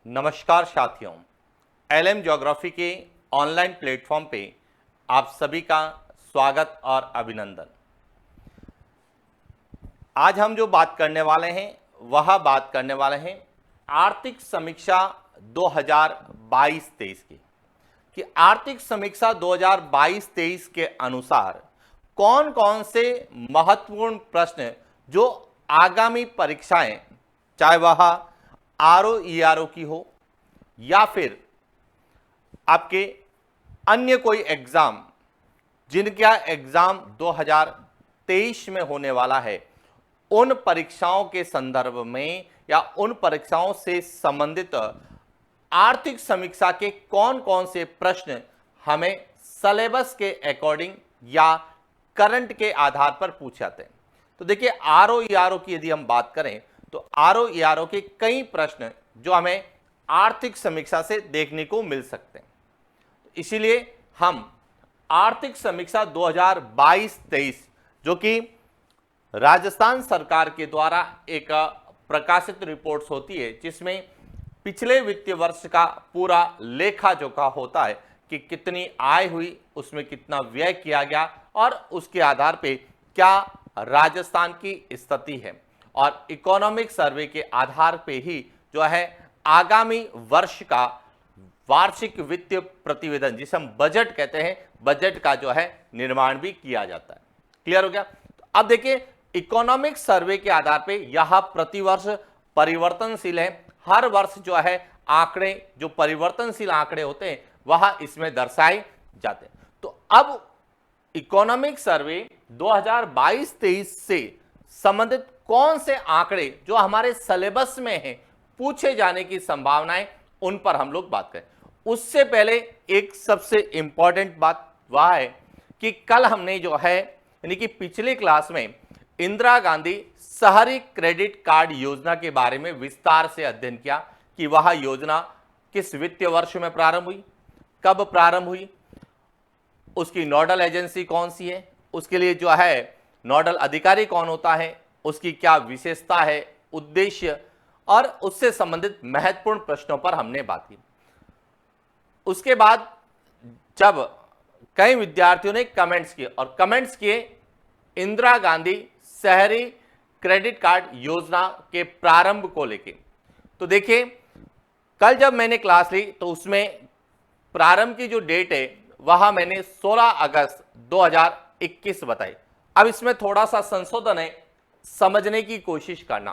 नमस्कार साथियों, LM geography के ऑनलाइन प्लेटफॉर्म पे आप सभी का स्वागत और अभिनंदन। आज हम जो बात करने वाले हैं वह बात करने वाले हैं आर्थिक समीक्षा 2022-23 की कि आर्थिक समीक्षा 2022-23 के अनुसार कौन कौन से महत्वपूर्ण प्रश्न जो आगामी परीक्षाएं, चाहे वह आरओ ईआरओ की हो या फिर आपके अन्य कोई एग्जाम, जिनका एग्जाम 2023 में होने वाला है, उन परीक्षाओं के संदर्भ में या उन परीक्षाओं से संबंधित आर्थिक समीक्षा के कौन कौन से प्रश्न हमें सिलेबस के अकॉर्डिंग या करंट के आधार पर पूछे जाते हैं। तो देखिए, आरओ ईआरओ की यदि हम बात करें तो आरओ ईआरओ के कई प्रश्न जो हमें आर्थिक समीक्षा से देखने को मिल सकते हैं। इसीलिए हम आर्थिक समीक्षा 2022-23 जो कि राजस्थान सरकार के द्वारा एक प्रकाशित रिपोर्ट्स होती है, जिसमें पिछले वित्तीय वर्ष का पूरा लेखा जोखा होता है कि कितनी आय हुई, उसमें कितना व्यय किया गया और उसके आधार पे क्या राजस्थान की स्थिति है, और इकोनॉमिक सर्वे के आधार पे ही जो है आगामी वर्ष का वार्षिक वित्तीय प्रतिवेदन, जिसे हम बजट कहते हैं, बजट का जो है निर्माण भी किया जाता है। क्लियर हो गया? तो अब देखिए, इकोनॉमिक सर्वे के आधार पे यह प्रतिवर्ष परिवर्तनशील है। हर वर्ष जो है आंकड़े, जो परिवर्तनशील आंकड़े होते हैं, वह इसमें दर्शाए जाते हैं। तो अब इकोनॉमिक सर्वे 2022-23 से संबंधित कौन से आंकड़े जो हमारे सिलेबस में हैं, पूछे जाने की संभावनाएं, उन पर हम लोग बात करें। उससे पहले एक सबसे इंपॉर्टेंट बात वह है कि कल हमने जो है, यानी कि पिछली क्लास में, इंदिरा गांधी शहरी क्रेडिट कार्ड योजना के बारे में विस्तार से अध्ययन किया कि वह योजना किस वित्तीय वर्ष में प्रारंभ हुई, कब प्रारंभ हुई, उसकी नोडल एजेंसी कौन सी है, उसके लिए जो है नोडल अधिकारी कौन होता है, उसकी क्या विशेषता है, उद्देश्य और उससे संबंधित महत्वपूर्ण प्रश्नों पर हमने बात की। उसके बाद जब कई विद्यार्थियों ने कमेंट्स किए और कमेंट्स किए इंदिरा गांधी शहरी क्रेडिट कार्ड योजना के प्रारंभ को लेके, तो देखिए, कल जब मैंने क्लास ली तो उसमें प्रारंभ की जो डेट है वह मैंने 16 अगस्त 2021 बताई। अब इसमें थोड़ा सा संशोधन है, समझने की कोशिश करना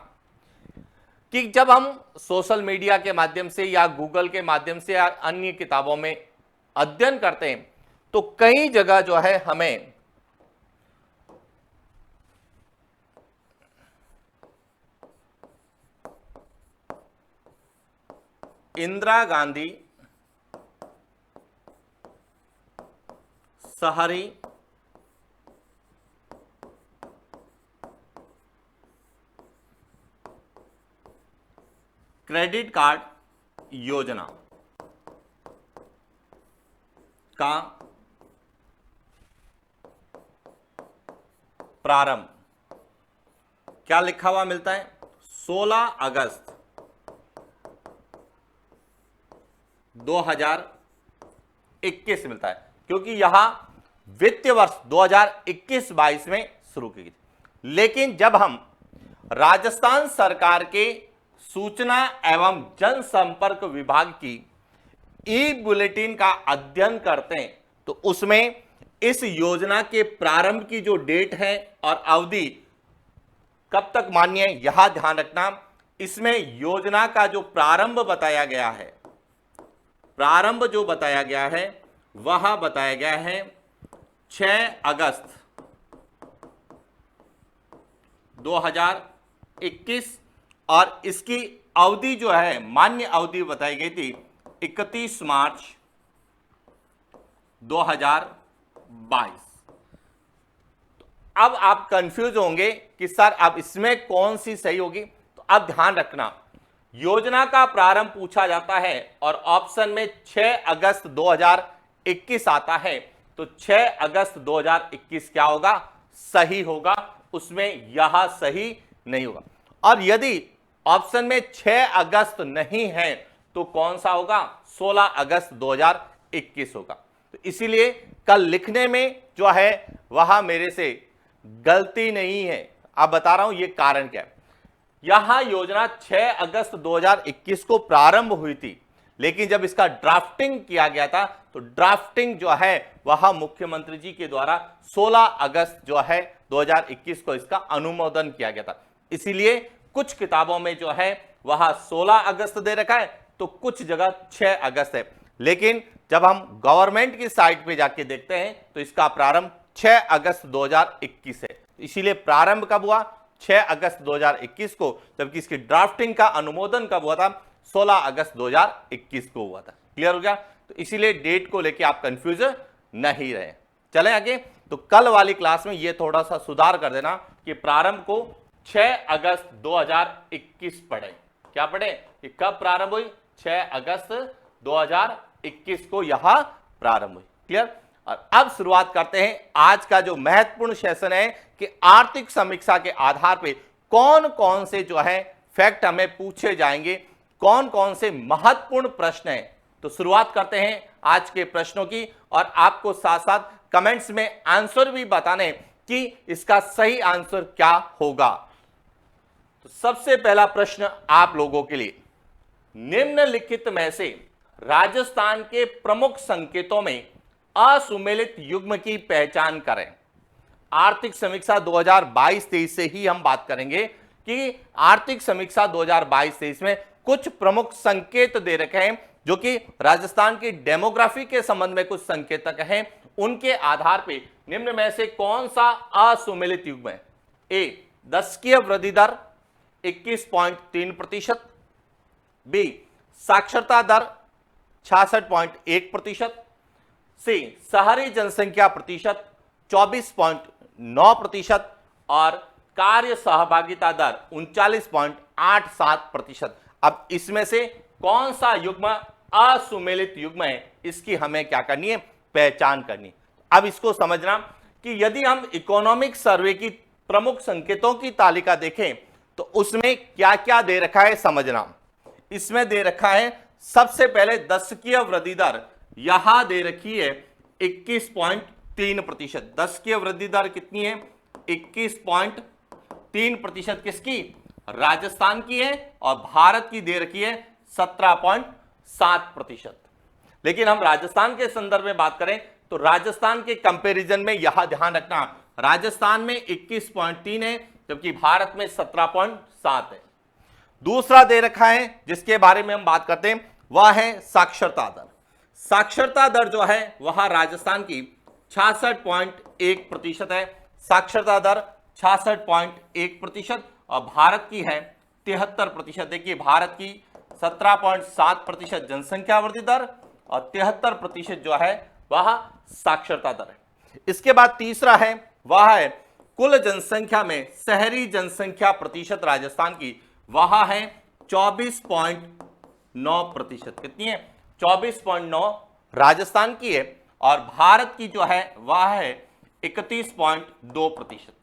कि जब हम सोशल मीडिया के माध्यम से या गूगल के माध्यम से या अन्य किताबों में अध्ययन करते हैं तो कई जगह जो है हमें इंदिरा गांधी शहरी क्रेडिट कार्ड योजना का प्रारंभ क्या लिखा हुआ मिलता है? 16 अगस्त 2021 मिलता है, क्योंकि यहां वित्तीय वर्ष 2021-22 में शुरू की गई। लेकिन जब हम राजस्थान सरकार के सूचना एवं जनसंपर्क विभाग की ई बुलेटिन का अध्ययन करते हैं तो उसमें इस योजना के प्रारंभ की जो डेट है और अवधि कब तक मान्य है, यह ध्यान रखना। इसमें योजना का जो प्रारंभ बताया गया है, प्रारंभ जो बताया गया है वह बताया गया है 6 अगस्त 2021 और इसकी अवधि जो है, मान्य अवधि बताई गई थी 31 मार्च 2022। अब आप कंफ्यूज होंगे कि सर अब इसमें कौन सी सही होगी, तो अब ध्यान रखना, योजना का प्रारंभ पूछा जाता है और ऑप्शन में 6 अगस्त 2021 आता है, तो 6 अगस्त 2021 क्या होगा? सही होगा, उसमें यह सही नहीं होगा। और यदि ऑप्शन में 6 अगस्त नहीं है तो कौन सा होगा? 16 अगस्त 2021 होगा। तो इसीलिए कल लिखने में जो है वह मेरे से गलती नहीं है। अब बता रहा हूं ये कारण क्या है। यह योजना 6 अगस्त 2021 को प्रारंभ हुई थी, लेकिन जब इसका ड्राफ्टिंग किया गया था तो ड्राफ्टिंग जो है वह मुख्यमंत्री जी के द्वारा 16 अगस्त जो है 2021 को इसका अनुमोदन किया गया था। इसीलिए कुछ किताबों में जो है वह 16 अगस्त दे रखा है तो कुछ जगह 6 अगस्त है, लेकिन जब हम गवर्नमेंट की साइट पे जाके देखते हैं तो इसका प्रारंभ 6 अगस्त 2021 है। इसीलिए प्रारंभ कब हुआ? 6 अगस्त 2021 को, जबकि इसकी ड्राफ्टिंग का अनुमोदन कब हुआ था? 16 अगस्त 2021 को हुआ था। क्लियर हो गया? तो इसीलिए डेट को लेके आप कंफ्यूज नहीं रहे। चलें आगे। तो कल वाली क्लास में ये थोड़ा सा सुधार कर देना कि प्रारंभ को 6 अगस्त 2021 पढ़े। क्या पढ़े? कि कब प्रारंभ हुई? 6 अगस्त 2021 को यह प्रारंभ हुई। क्लियर? और अब शुरुआत करते हैं आज का जो महत्वपूर्ण सेशन है कि आर्थिक समीक्षा के आधार पे कौन कौन से जो है फैक्ट हमें पूछे जाएंगे, कौन कौन से महत्वपूर्ण प्रश्न हैं। तो शुरुआत करते हैं आज के प्रश्नों की, और आपको साथ साथ कमेंट्स में आंसर भी बताने कि इसका सही आंसर क्या होगा। तो सबसे पहला प्रश्न आप लोगों के लिए, निम्नलिखित में से राजस्थान के प्रमुख संकेतों में असुमेलित युग्म की पहचान करें। आर्थिक समीक्षा 2022-23 से ही हम बात करेंगे कि आर्थिक समीक्षा 2022-23 में कुछ प्रमुख संकेत दे रखे हैं जो कि राजस्थान की डेमोग्राफी के संबंध में कुछ संकेतक हैं। उनके आधार पे निम्न में से कौन सा असुमेलित युग्म है? ए, दशकीय वृद्धि दर 21.3%, बी, साक्षरता दर 66.1%, सी, शहरी जनसंख्या प्रतिशत 24.9% और कार्य सहभागिता दर 39.87%। अब इसमें से कौन सा युग्म असुमेलित युग्म है, इसकी हमें क्या करनी है? पहचान करनी। अब इसको समझना कि यदि हम इकोनॉमिक सर्वे की प्रमुख संकेतों की तालिका देखें तो उसमें क्या क्या दे रखा है समझना। इसमें दे रखा है सबसे पहले दशकीय वृद्धि दर, यहां दे रखी है 21.3%। दशकीय वृद्धि दर कितनी है? 21.3%। किसकी? राजस्थान की है, और भारत की दे रखी है 17.7%। लेकिन हम राजस्थान के संदर्भ में बात करें तो राजस्थान के कंपैरिजन में यह ध्यान रखना, राजस्थान में 21.3 है जबकि भारत में 17.7 है। दूसरा दे रखा है जिसके बारे में हम बात करते हैं वह है साक्षरता दर। साक्षरता दर जो है वह राजस्थान की 66.1% है। साक्षरता दर 66.1% और भारत की है 73%। देखिए भारत की 17.7% जनसंख्या वृद्धि दर और 73% जो है वह साक्षरता दर है। इसके बाद तीसरा है वह है कुल जनसंख्या में शहरी जनसंख्या प्रतिशत राजस्थान की, वह है 24.9%। कितनी है? 24.9 राजस्थान की है, और भारत की जो है वह है 31.2%।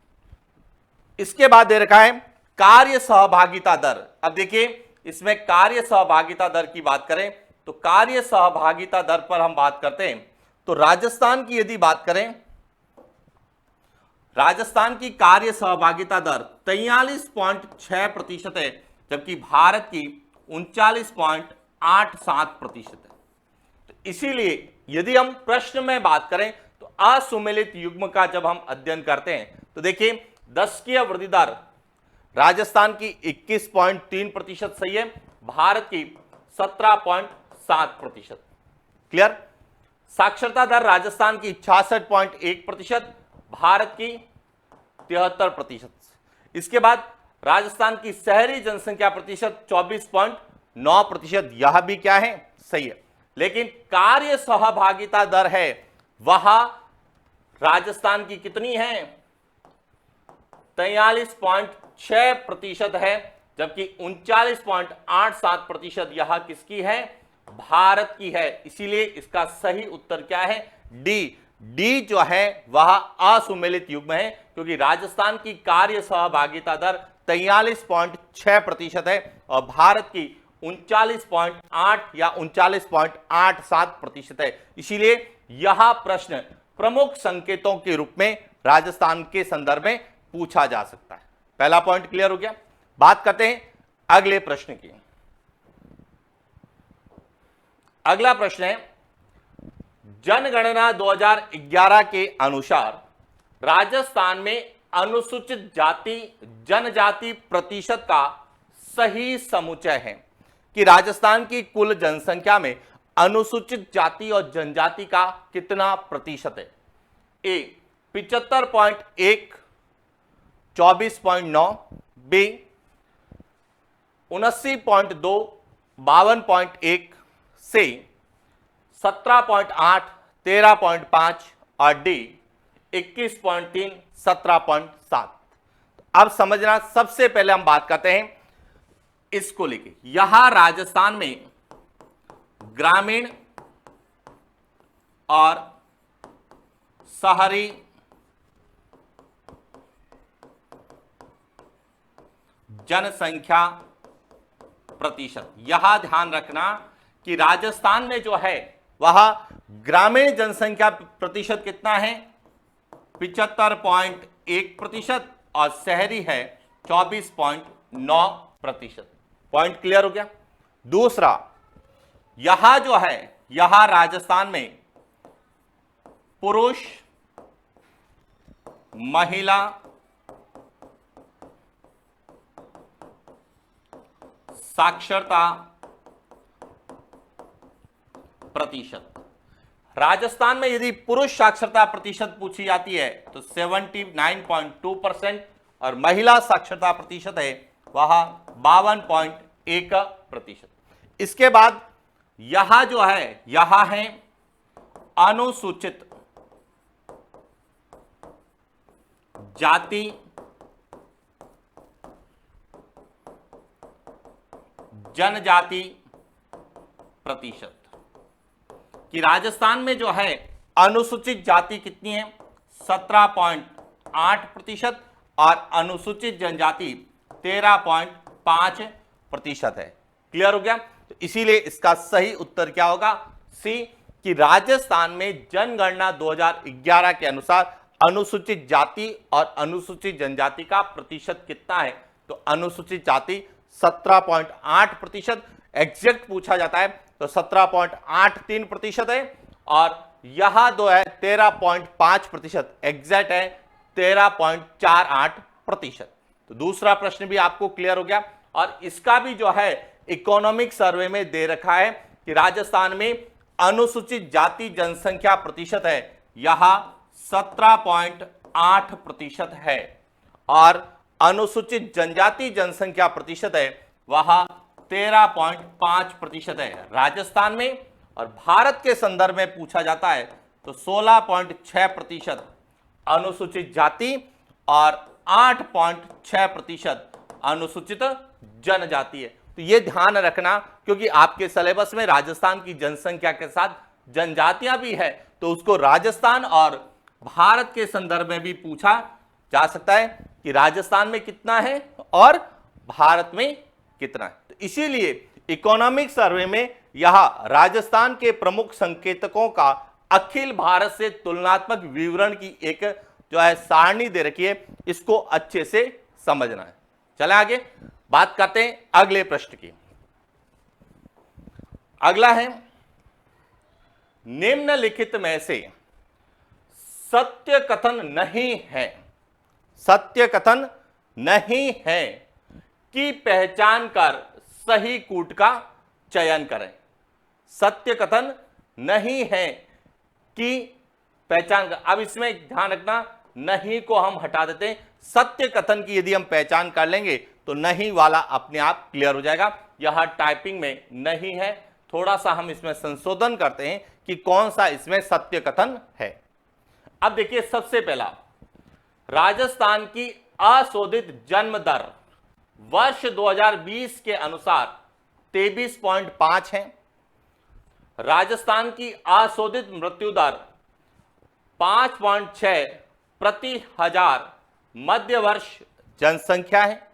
इसके बाद दे रखा है कार्य सहभागिता दर। अब देखिए इसमें कार्य सहभागिता दर की बात करें तो कार्य सहभागिता दर पर हम बात करते हैं तो राजस्थान की यदि बात करें, राजस्थान की कार्य सहभागिता दर 43.6% है जबकि भारत की 39.87% है। तो इसीलिए यदि हम प्रश्न में बात करें तो असुमेलित युग्म का जब हम अध्ययन करते हैं तो देखिए दशकीय वृद्धि दर राजस्थान की 21.3% सही है, भारत की 17.7%। क्लियर? साक्षरता दर राजस्थान की 66.1%, भारत की 73%। इसके बाद राजस्थान की शहरी जनसंख्या प्रतिशत 24.9%, यह भी क्या है? सही है। लेकिन कार्य सहभागिता दर है वह राजस्थान की कितनी है? 43.6% है जबकि 39.87% यह किसकी है? भारत की है। इसीलिए इसका सही उत्तर क्या है? डी। डी जो है वह असुमेलित युग्म है क्योंकि राजस्थान की कार्य सहभागिता दर 43.6% है और भारत की 39.8 या 39.87% है। इसीलिए यह प्रश्न प्रमुख संकेतों के रूप में राजस्थान के संदर्भ में पूछा जा सकता है। पहला पॉइंट क्लियर हो गया। बात करते हैं अगले प्रश्न की। अगला प्रश्न है, जनगणना 2011 के अनुसार राजस्थान में अनुसूचित जाति जनजाति प्रतिशत का सही समुच्चय है कि राजस्थान की कुल जनसंख्या में अनुसूचित जाति और जनजाति का कितना प्रतिशत है? ए 75.1 24.9, बी 79.2 52.1, से 17.8 13.5 और डी 21.3 17.7। अब समझना, सबसे पहले हम बात करते हैं इसको लेके। यहां राजस्थान में ग्रामीण और शहरी जनसंख्या प्रतिशत, यहां ध्यान रखना कि राजस्थान में जो है वह ग्रामीण जनसंख्या प्रतिशत कितना है? 75.1% और शहरी है 24.9%। पॉइंट क्लियर हो गया। दूसरा, यहां जो है, यहां राजस्थान में पुरुष महिला साक्षरता प्रतिशत, राजस्थान में यदि पुरुष साक्षरता प्रतिशत पूछी जाती है तो 79.2% और महिला साक्षरता प्रतिशत है वह 52.1%। इसके बाद यहां जो है, यहां है अनुसूचित जाति जनजाति प्रतिशत कि राजस्थान में जो है अनुसूचित जाति कितनी है? 17.8% और अनुसूचित जनजाति 13.5% है। क्लियर हो गया। तो इसीलिए इसका सही उत्तर क्या होगा? सी, कि राजस्थान में जनगणना 2011 के अनुसार अनुसूचित जाति और अनुसूचित जनजाति का प्रतिशत कितना है? तो अनुसूचित जाति 17.8%, एग्जैक्ट पूछा जाता है तो 17.83% है, और यहां दो है 13.5%, एग्जैक्ट है 13.48%। तो दूसरा प्रश्न भी आपको क्लियर हो गया। और इसका भी जो है इकोनॉमिक सर्वे में दे रखा है कि राजस्थान में अनुसूचित जाति जनसंख्या प्रतिशत है यहां 17.8% है, और अनुसूचित जनजाति जनसंख्या प्रतिशत है वह 13.5% है राजस्थान में। और भारत के संदर्भ में पूछा जाता है तो 16.6% अनुसूचित जाति और 8.6% अनुसूचित जनजाति है। तो यह ध्यान रखना, क्योंकि आपके सिलेबस में राजस्थान की जनसंख्या के साथ जनजातियां भी है, तो उसको राजस्थान और भारत के संदर्भ में भी पूछा जा सकता है कि राजस्थान में कितना है और भारत में कितना है। तो इसीलिए इकोनॉमिक सर्वे में यहां राजस्थान के प्रमुख संकेतकों का अखिल भारत से तुलनात्मक विवरण की एक जो है सारणी दे रखी है, इसको अच्छे से समझना है। चले आगे बात करते हैं अगले प्रश्न की। अगला है, निम्नलिखित में से सत्य कथन नहीं है, सत्य कथन नहीं है की पहचान कर सही कूट का चयन करें। सत्य कथन नहीं है कि पहचान कर, अब इसमें ध्यान रखना, नहीं को हम हटा देते हैं, सत्य कथन की यदि हम पहचान कर लेंगे तो नहीं वाला अपने आप क्लियर हो जाएगा। यह टाइपिंग में नहीं है, थोड़ा सा हम इसमें संशोधन करते हैं कि कौन सा इसमें सत्य कथन है। अब देखिए, सबसे पहला, राजस्थान की अशोधित जन्म दर वर्ष 2020 के अनुसार 23.5 है। राजस्थान की अशोधित मृत्यु दर 5.6 प्रति हजार मध्य वर्ष जनसंख्या है।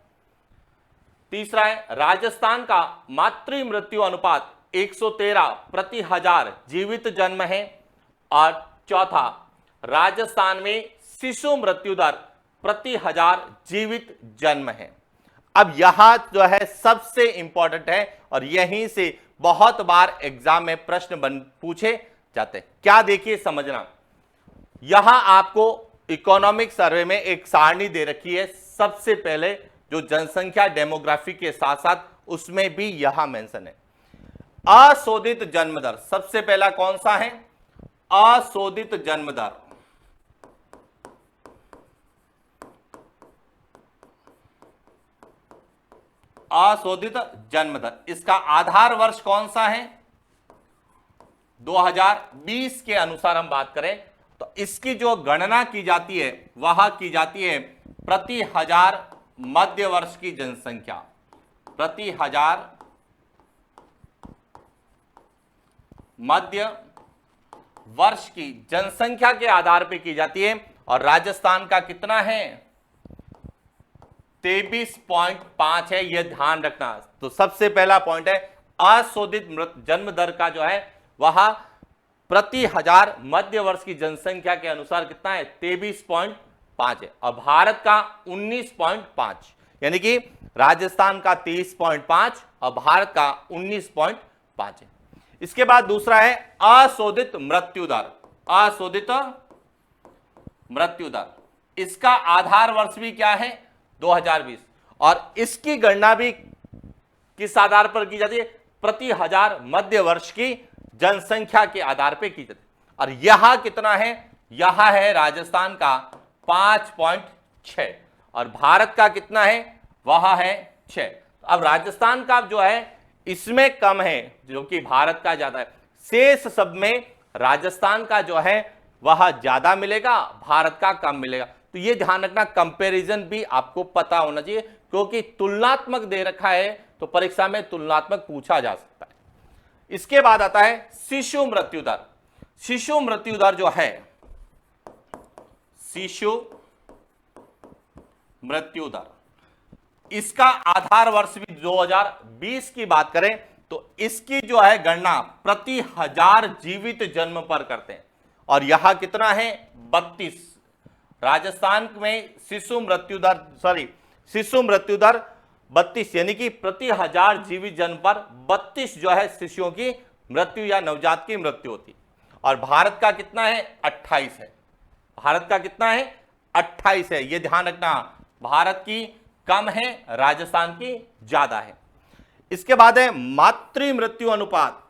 तीसरा है राजस्थान का मातृ मृत्यु अनुपात 113 प्रति हजार जीवित जन्म है। और चौथा, राजस्थान में शिशु मृत्यु दर प्रति हजार जीवित जन्म है। अब यहां जो है सबसे इंपॉर्टेंट है और यहीं से बहुत बार एग्जाम में प्रश्न पूछे जाते हैं। क्या देखिए समझना, यहां आपको इकोनॉमिक सर्वे में एक सारणी दे रखी है। सबसे पहले जो जनसंख्या डेमोग्राफी के साथ साथ उसमें भी यहां मेंशन है अशोधित जन्म दर। सबसे पहला कौन सा है? अशोधित जन्म दर। अशोधित जन्म दर, इसका आधार वर्ष कौन सा है? 2020 के अनुसार हम बात करें तो इसकी जो गणना की जाती है वह की जाती है प्रति हजार मध्य वर्ष की जनसंख्या, प्रति हजार मध्य वर्ष की जनसंख्या के आधार पर की जाती है। और राजस्थान का कितना है? 23.5 है, यह ध्यान रखना। तो सबसे पहला पॉइंट है अशोधित जन्म दर का जो है वह प्रति हजार मध्य वर्ष की जनसंख्या के अनुसार कितना है? 23.5 है। और भारत का 19.5, यानी कि राजस्थान का 23.5 और भारत का 19.5 है। इसके बाद दूसरा है अशोधित मृत्यु दर। अशोधित मृत्यु दर, इसका आधार वर्ष भी क्या है? 2020। और इसकी गणना भी किस आधार पर की जाती है? प्रति हजार मध्य वर्ष की जनसंख्या के आधार पर की जाती है। और यहां कितना है? यहां है राजस्थान का 5.6 और भारत का कितना है? वह है 6। अब राजस्थान का जो है इसमें कम है जो कि भारत का ज्यादा है। शेष सब में राजस्थान का जो है वह ज्यादा मिलेगा, भारत का कम मिलेगा। तो ये ध्यान रखना, कंपैरिजन भी आपको पता होना चाहिए क्योंकि तुलनात्मक दे रखा है तो परीक्षा में तुलनात्मक पूछा जा सकता है। इसके बाद आता है शिशु मृत्यु दर। शिशु मृत्यु दर जो है, शिशु मृत्यु दर, इसका आधार वर्ष भी 2020 की बात करें तो इसकी जो है गणना प्रति हजार जीवित जन्म पर करते हैं। और यहां कितना है? 32। राजस्थान में शिशु मृत्यु दर 32, यानी कि प्रति हजार जीवित जन्म पर 32 जो है शिशुओं की मृत्यु या नवजात की मृत्यु होती। और भारत का कितना है? 28 है। भारत का कितना है? 28 है। यह ध्यान रखना, भारत की कम है, राजस्थान की ज्यादा है। इसके बाद है मातृ मृत्यु अनुपात।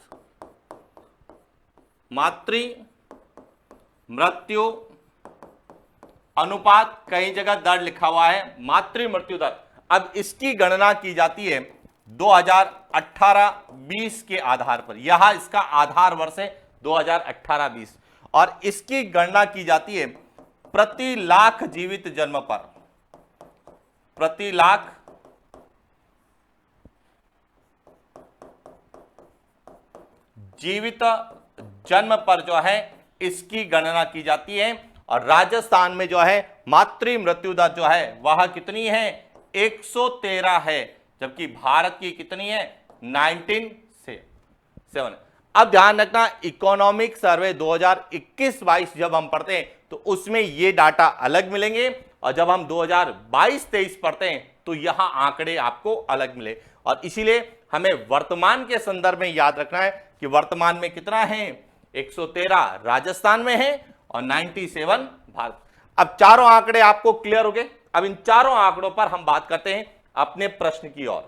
मातृ मृत्यु अनुपात, कई जगह दर लिखा हुआ है, मातृ मृत्यु दर। अब इसकी गणना की जाती है 2018-20 के आधार पर। यहां इसका आधार वर्ष है 2018-20 और इसकी गणना की जाती है प्रति लाख जीवित जन्म पर। प्रति लाख जीवित जन्म पर जो है इसकी गणना की जाती है। और राजस्थान में जो है मातृ मृत्यु दर जो है वह कितनी है? 113 है, जबकि भारत की कितनी है? 19.7। अब ध्यान रखना, इकोनॉमिक सर्वे 2021-22 जब हम पढ़ते हैं तो उसमें ये डाटा अलग मिलेंगे और जब हम 2022-23 पढ़ते हैं तो यहां आंकड़े आपको अलग मिले। और इसीलिए हमें वर्तमान के संदर्भ में याद रखना है कि वर्तमान में कितना है? 113 राजस्थान में है और 97 भारत। अब चारों आंकड़े आपको क्लियर हो गए। अब इन चारों आंकड़ों पर हम बात करते हैं अपने प्रश्न की ओर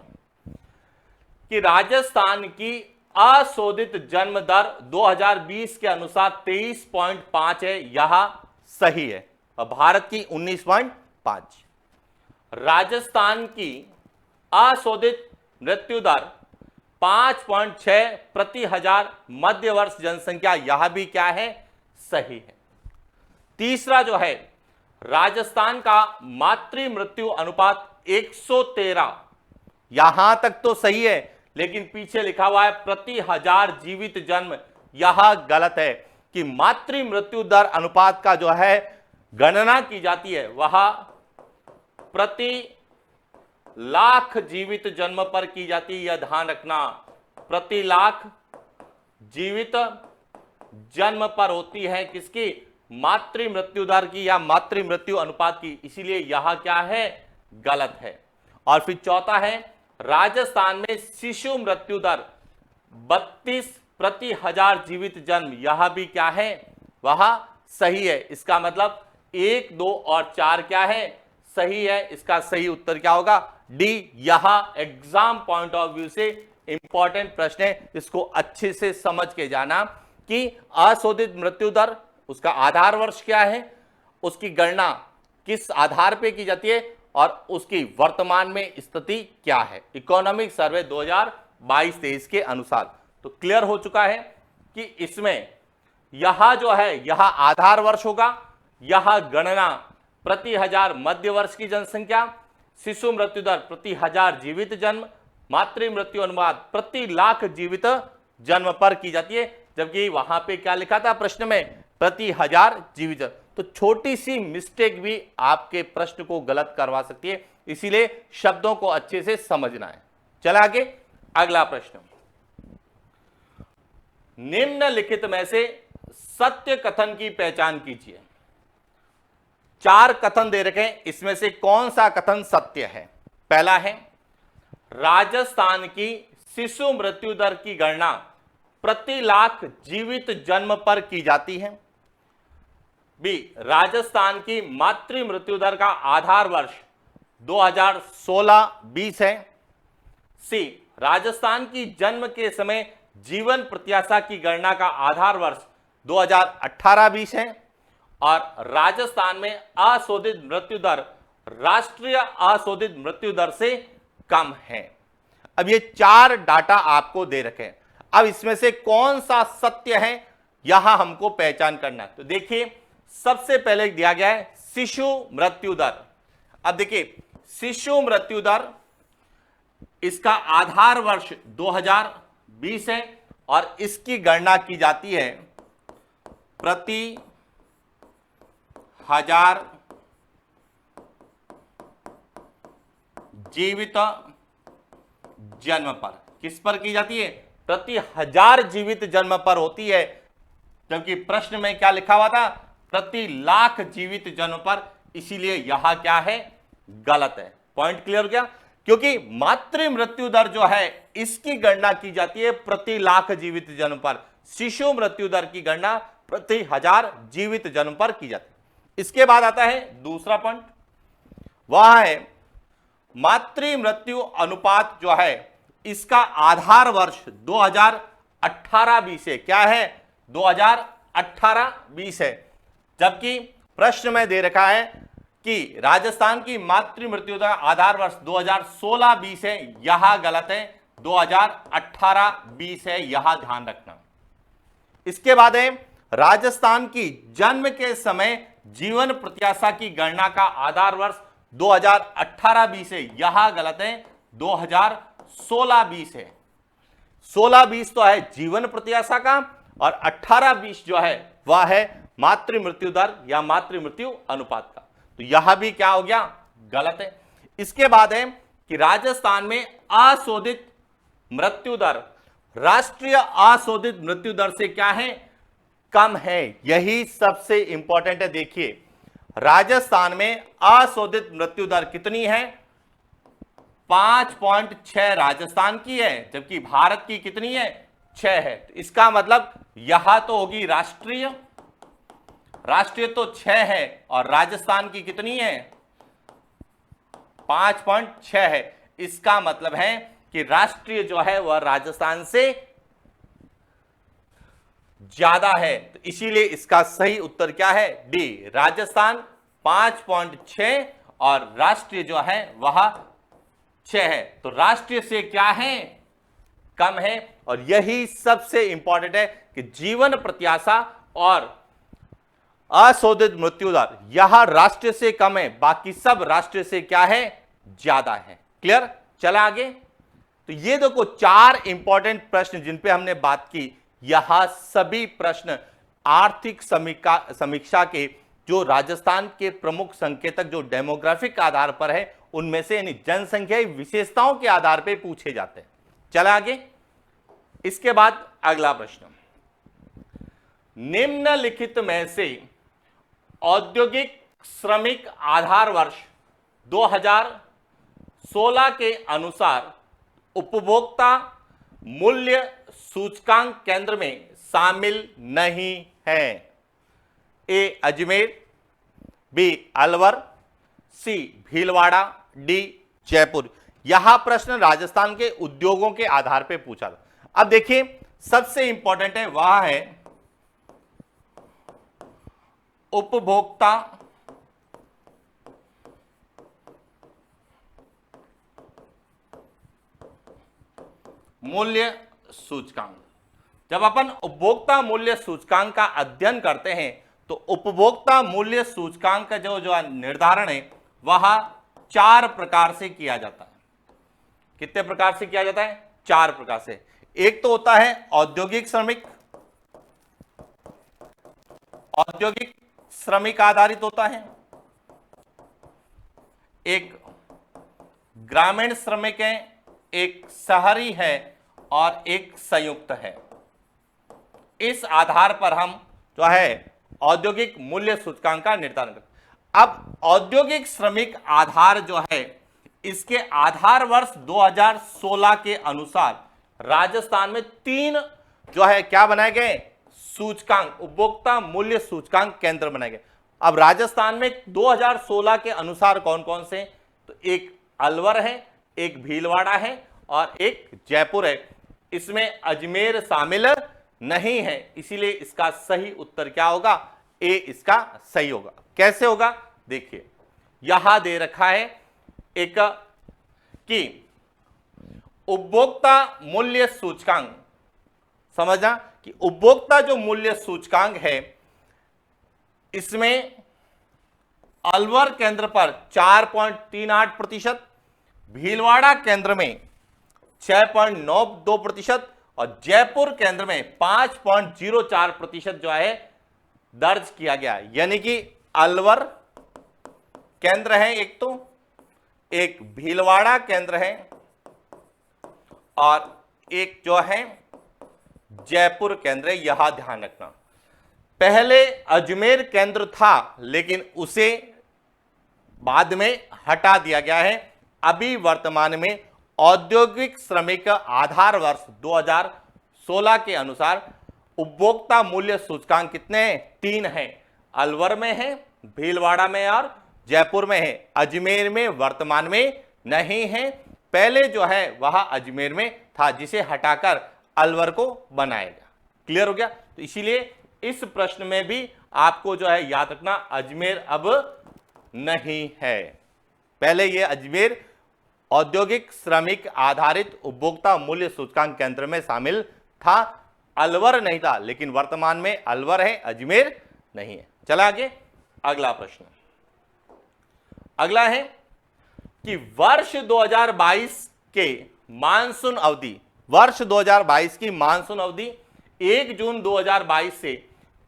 कि राजस्थान की अशोधित जन्म दर 2020 के अनुसार 23.5 है, यह सही है, और भारत की 19.5। राजस्थान की अशोधित मृत्यु दर 5.6 प्रति हजार मध्य वर्ष जनसंख्या, यह भी क्या है? सही है। तीसरा जो है राजस्थान का मातृ मृत्यु अनुपात 113, यहां तक तो सही है, लेकिन पीछे लिखा हुआ है प्रति हजार जीवित जन्म, यह गलत है कि मातृ मृत्यु दर अनुपात का जो है गणना की जाती है वह प्रति लाख जीवित जन्म पर की जाती है, यह ध्यान रखना, प्रति लाख जीवित जन्म पर होती है किसकी, मातृ मृत्यु दर की या मातृ मृत्यु अनुपात की, इसीलिए यह क्या है, गलत है। और फिर चौथा है, राजस्थान में शिशु मृत्यु दर 32 प्रति हजार जीवित जन्म, यह भी क्या है, वह सही है। इसका मतलब 1, 2 और 4 क्या है, सही है। इसका सही उत्तर क्या होगा, डी। यह एग्जाम पॉइंट ऑफ व्यू से इंपॉर्टेंट प्रश्न है, इसको अच्छे से समझ के जाना कि अशोधित मृत्यु दर, उसका आधार वर्ष क्या है, उसकी गणना किस आधार पे की जाती है और उसकी वर्तमान में स्थिति क्या है, इकोनॉमिक सर्वे 2022-23 के अनुसार। तो क्लियर हो चुका है कि इसमें यह जो है यह आधार वर्ष होगा, यह गणना प्रति हजार मध्य वर्ष की जनसंख्या, शिशु मृत्यु दर प्रति हजार जीवित जन्म, मातृ मृत्यु अनुपात प्रति लाख जीवित जन्म पर की जाती है, जबकि वहां पे क्या लिखा था प्रश्न में, प्रति हजार जीवित। तो छोटी सी मिस्टेक भी आपके प्रश्न को गलत करवा सकती है, इसीलिए शब्दों को अच्छे से समझना है। चला आगे, अगला प्रश्न, निम्नलिखित में से सत्य कथन की पहचान कीजिए। 4 कथन दे रखे हैं, इसमें से कौन सा कथन सत्य है। पहला है, राजस्थान की शिशु मृत्यु दर की गणना प्रति लाख जीवित जन्म पर की जाती है। बी, राजस्थान की मातृ मृत्यु दर का आधार वर्ष 2016-20 है। सी, राजस्थान की जन्म के समय जीवन प्रत्याशा की गणना का आधार वर्ष 2018-20 है। और राजस्थान में अशोधित मृत्यु दर राष्ट्रीय अशोधित मृत्यु दर से कम है। अब ये 4 डाटा आपको दे रखे हैं, अब इसमें से कौन सा सत्य है यहां हमको पहचान करना है। तो देखिए, सबसे पहले दिया गया है शिशु मृत्यु दर। अब देखिए, शिशु मृत्यु दर, इसका आधार वर्ष 2020 है और इसकी गणना की जाती है प्रति हजार जीवित जन्म पर। किस पर की जाती है, प्रति हजार जीवित जन्म पर होती है, जबकि प्रश्न में क्या लिखा हुआ था, प्रति लाख जीवित जन्म पर, इसीलिए यह क्या है, गलत है। पॉइंट क्लियर हो गया, क्योंकि मातृ मृत्यु दर जो है इसकी गणना की जाती है प्रति लाख जीवित जन्म पर, शिशु मृत्यु दर की गणना प्रति हजार जीवित जन्म पर की जाती है। इसके बाद आता है दूसरा पॉइंट, वह है मातृ मृत्यु अनुपात जो है इसका आधार वर्ष 2018-20 है। क्या है, 2018-20 है, जबकि प्रश्न में दे रखा है कि राजस्थान की मातृ मृत्यु दर आधार वर्ष 2016-20 है। यह गलत है, 2018-20 है, यह ध्यान रखना। इसके बाद है राजस्थान की जन्म के समय जीवन प्रत्याशा की गणना का आधार वर्ष 2018-20 है। यह गलत है, 2016-20 है। 16-20 तो है जीवन प्रत्याशा का और 18-20 जो है वह है मातृ मृत्यु दर या मातृ मृत्यु अनुपात का। तो यह भी क्या हो गया, गलत है। इसके बाद है कि राजस्थान में अशोधित मृत्यु दर राष्ट्रीय अशोधित मृत्यु दर से क्या है, कम है। यही सबसे इंपॉर्टेंट है। देखिए, राजस्थान में अशोधित मृत्यु दर कितनी है, 5.6 राजस्थान की है, जबकि भारत की कितनी है, 6 है। तो इसका मतलब यह तो होगी राष्ट्रीय, राष्ट्रीय तो 6 है और राजस्थान की कितनी है, 5.6 है। इसका मतलब है कि राष्ट्रीय जो है वह राजस्थान से ज्यादा है। तो इसीलिए इसका सही उत्तर क्या है, डी, राजस्थान 5.6 और राष्ट्रीय जो है वह 6 है। तो राष्ट्रीय से क्या है, कम है। और यही सबसे इंपॉर्टेंट है कि जीवन प्रत्याशा और अशोधित मृत्यु दर यह राष्ट्रीय से कम है, बाकी सब राष्ट्रीय से क्या है, ज्यादा है। क्लियर, चला आगे। तो ये देखो 4 इंपॉर्टेंट प्रश्न जिन पे हमने बात की, यह सभी प्रश्न आर्थिक समीक्षा के जो राजस्थान के प्रमुख संकेतक जो डेमोग्राफिक आधार पर है उनमें से, यानी जनसंख्या विशेषताओं के आधार पर पूछे जाते हैं। चला आगे। इसके बाद अगला प्रश्न, निम्नलिखित में से औद्योगिक श्रमिक आधार वर्ष 2016 के अनुसार उपभोक्ता मूल्य सूचकांक केंद्र में शामिल नहीं है। ए अजमेर, बी अलवर, सी भीलवाड़ा, डी जयपुर। यहां प्रश्न राजस्थान के उद्योगों के आधार पर पूछा था। अब देखिए सबसे इंपॉर्टेंट है वह है उपभोक्ता मूल्य सूचकांक। जब अपन उपभोक्ता मूल्य सूचकांक का अध्ययन करते हैं तो उपभोक्ता मूल्य सूचकांक का जो निर्धारण है वह 4 प्रकार से किया जाता है। कितने प्रकार से किया जाता है? 4 प्रकार से। एक तो होता है औद्योगिक श्रमिक आधारित होता है, एक ग्रामीण श्रमिक है, एक शहरी है और एक संयुक्त है। इस आधार पर हम जो है औद्योगिक मूल्य सूचकांक का निर्धारण करते हैं। अब औद्योगिक श्रमिक आधार जो है इसके आधार वर्ष 2016 के अनुसार राजस्थान में 3 जो है क्या बनाए गए? सूचकांक, उपभोक्ता मूल्य सूचकांक केंद्र बनाए गए। अब राजस्थान में 2016 के अनुसार कौन कौन से? तो एक अलवर है, एक भीलवाड़ा है और एक जयपुर है। इसमें अजमेर शामिल नहीं है, इसीलिए इसका सही उत्तर क्या होगा? ए इसका सही होगा। कैसे होगा? देखिए यहां दे रखा है एक कि उपभोक्ता मूल्य सूचकांक, समझना कि उपभोक्ता जो मूल्य सूचकांक है इसमें अलवर केंद्र पर 4.38%, भीलवाड़ा केंद्र में 6.92% और जयपुर केंद्र में 5.04% जो है दर्ज किया गया। यानी कि अलवर केंद्र है एक, तो एक भीलवाड़ा केंद्र है और एक जो है जयपुर केंद्र है। यहां ध्यान रखना, पहले अजमेर केंद्र था लेकिन उसे बाद में हटा दिया गया है। अभी वर्तमान में औद्योगिक श्रमिक आधार वर्ष 2016 के अनुसार उपभोक्ता मूल्य सूचकांक कितने हैं? 3 हैं। अलवर में है, भीलवाड़ा में और जयपुर में है। अजमेर में वर्तमान में नहीं है। पहले जो है वह अजमेर में था जिसे हटाकर अलवर को बनाया गया। क्लियर हो गया? तो इसीलिए इस प्रश्न में भी आपको जो है याद रखना अजमेर अब नहीं है। पहले ये अजमेर औद्योगिक श्रमिक आधारित उपभोक्ता मूल्य सूचकांक केंद्र में शामिल था, अलवर नहीं था, लेकिन वर्तमान में अलवर है, अजमेर नहीं है। चला आगे। अगला प्रश्न अगला है कि वर्ष 2022 के मानसून अवधि, वर्ष 2022 की मानसून अवधि 1 जून 2022 से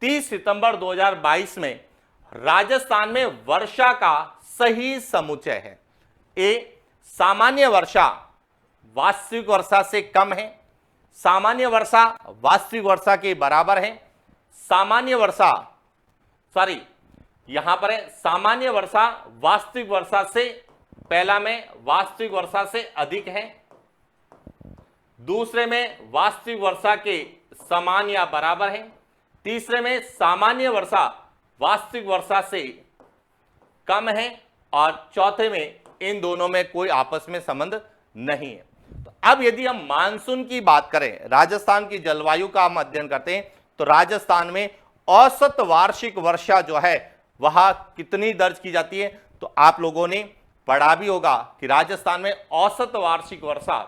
30 सितंबर 2022 में राजस्थान में वर्षा का सही समुच्चय है। ए सामान्य वर्षा वास्तविक वर्षा से कम है, सामान्य वर्षा वास्तविक वर्षा के बराबर है, सामान्य वर्षा यहां पर है सामान्य वर्षा वास्तविक वर्षा से, पहला में वास्तविक वर्षा से अधिक है, दूसरे में वास्तविक वर्षा के समान या बराबर है, तीसरे में सामान्य वर्षा वास्तविक वर्षा से कम है और चौथे में इन दोनों में कोई आपस में संबंध नहीं है। तो अब यदि हम मानसून की बात करें, राजस्थान की जलवायु का हम अध्ययन करते हैं तो राजस्थान में औसत वार्षिक वर्षा जो है वह कितनी दर्ज की जाती है? तो आप लोगों ने पढ़ा भी होगा कि राजस्थान में औसत वार्षिक वर्षा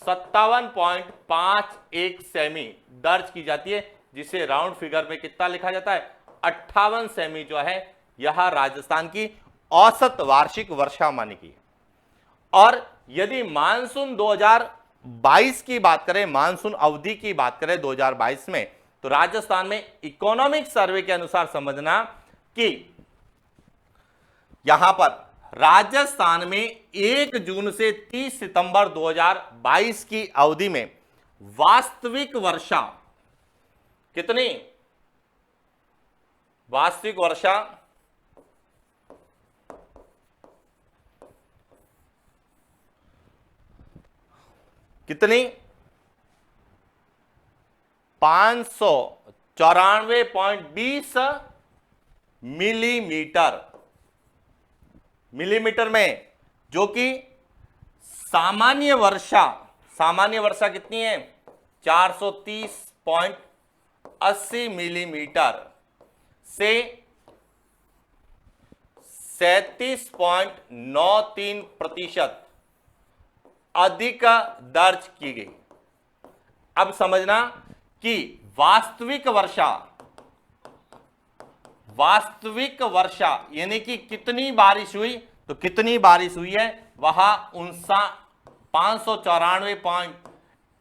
57.51 सेमी दर्ज की जाती है, जिसे राउंड फिगर में कितना लिखा जाता है? 58 सेमी जो है यह राजस्थान की औसत वार्षिक वर्षा मानी गई। और यदि मानसून 2022 की बात करें, मानसून अवधि की बात करें 2022 में, तो राजस्थान में इकोनॉमिक सर्वे के अनुसार समझना कि यहां पर राजस्थान में 1 जून से 30 सितंबर 2022 की अवधि में वास्तविक वर्षा कितनी, वास्तविक वर्षा कितनी 594.20 मिलीमीटर, मिलीमीटर में, जो कि सामान्य वर्षा कितनी है 430.80 मिलीमीटर से 37.93% अधिक दर्ज की गई। अब समझना कि वास्तविक वर्षा यानी कि कितनी बारिश हुई, तो कितनी बारिश हुई है वहां 594